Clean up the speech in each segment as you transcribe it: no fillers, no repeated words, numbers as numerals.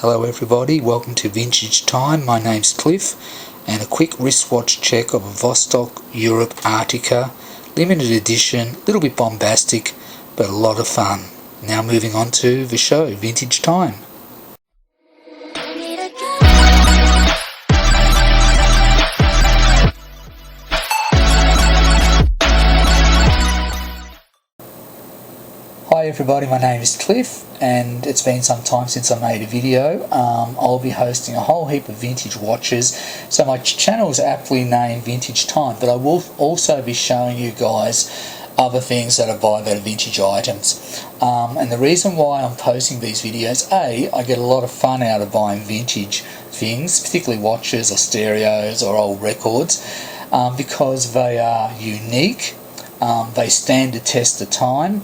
Hello everybody, welcome to Vintage Time. My name's Cliff, and a quick wristwatch check of a Vostok Europe Arctica, limited edition, a little bit bombastic, but a lot of fun. Now moving on to the show, Vintage Time. Hi everybody, my name is Cliff, and it's been some time since I made a video. I'll be hosting a whole heap of vintage watches, so my channel is aptly named Vintage Time, but I will also be showing you guys other things that I buy that are vintage items. And the reason why I'm posting these videos, I get a lot of fun out of buying vintage things, particularly watches or stereos or old records, because they are unique, they stand the test of time,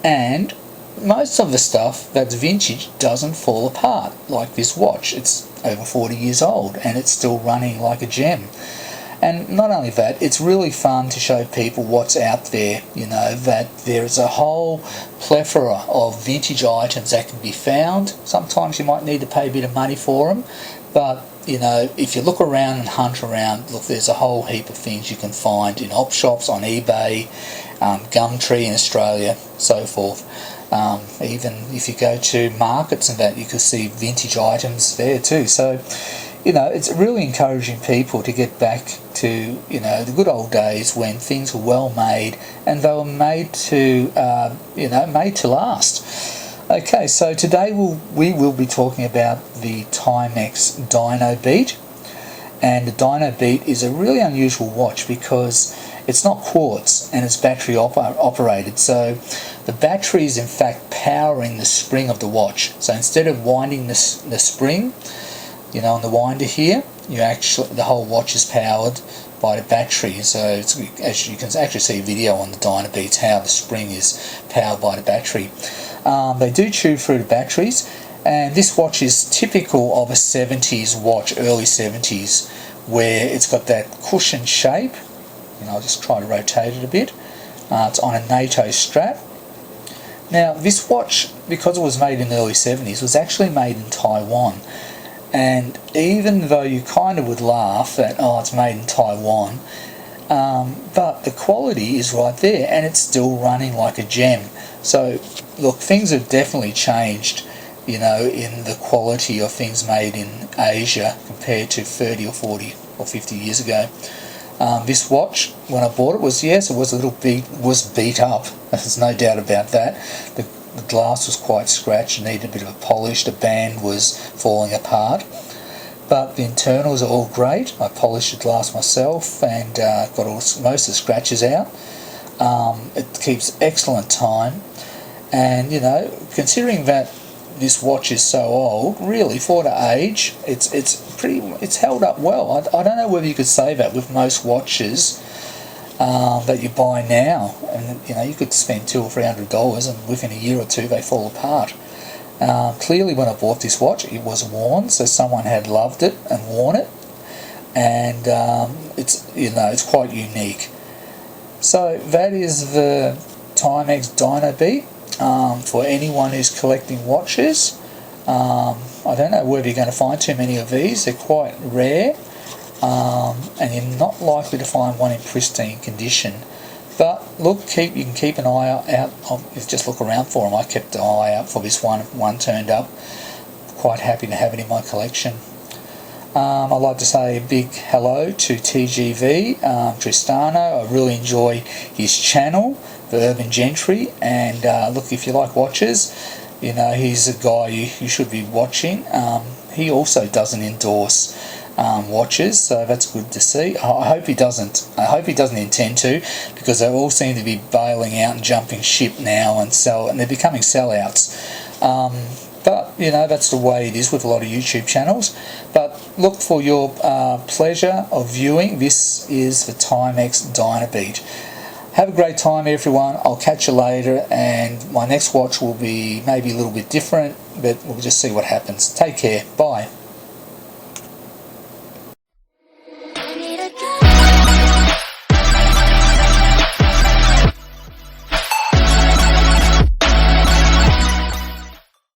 and most of the stuff that's vintage doesn't fall apart. Like this watch, it's over 40 years old and it's still running like a gem. And not only that, it's really fun to show people what's out there, you know, that there's a whole plethora of vintage items that can be found. Sometimes you might need to pay a bit of money for them, but you know, if you look around and hunt around, look, there's a whole heap of things you can find in op shops, on eBay, Gumtree in Australia, so forth. Even if you go to markets and that, you can see vintage items there too. So, you know, it's really encouraging people to get back to, you know, the good old days when things were well made and they were made to, made to last. Okay, so today we will be talking about the Timex Dynabeat, and the Dynabeat is a really unusual watch because it's not quartz and it's battery operated, so the battery is in fact powering the spring of the watch. So instead of winding the spring, you know, on the winder here, the whole watch is powered by the battery. So as you can actually see a video on the Dynabeats how the spring is powered by the battery. They do chew through the batteries, and this watch is typical of a 70s watch, early 70s, where it's got that cushion shape. You know, I'll just try to rotate it a bit. It's on a NATO strap. Now this watch, because it was made in the early 70s, was actually made in Taiwan. And even though you kind of would laugh that, oh, it's made in Taiwan, but the quality is right there and it's still running like a gem. So look, things have definitely changed, you know, in the quality of things made in Asia compared to 30 or 40 or 50 years ago. This watch, when I bought it, was a little beat up. There's no doubt about that. The glass was quite scratched, needed a bit of a polish, the band was falling apart, but the internals are all great. I polished the glass myself and got most of the scratches out. It keeps excellent time, and you know, considering that this watch is so old, really for the age, it's held up well. I don't know whether you could say that with most watches that you buy now, and you know, you could spend $200 or $300 and within a year or two they fall apart. Clearly when I bought this watch it was worn, so someone had loved it and worn it, and it's quite unique. So that is the Timex Dynabeat. For anyone who's collecting watches, I don't know whether you're going to find too many of these. They're quite rare, and you're not likely to find one in pristine condition. But look, you can keep an eye out. Just look around for them. I kept an eye out for this one turned up. Quite happy to have it in my collection. I'd like to say a big hello to TGV, Tristano. I really enjoy his channel, The Urban Gentry, and look, if you like watches, you know, he's a guy you should be watching. He also doesn't endorse watches, so that's good to see. I hope he doesn't intend to, because they all seem to be bailing out and jumping ship now and they're becoming sellouts. But you know, that's the way it is with a lot of YouTube channels. But look, for your pleasure of viewing, this is the Timex Dynabeat. Have a great time everyone. I'll catch you later, and my next watch will be maybe a little bit different, but we'll just see what happens. Take care. Bye.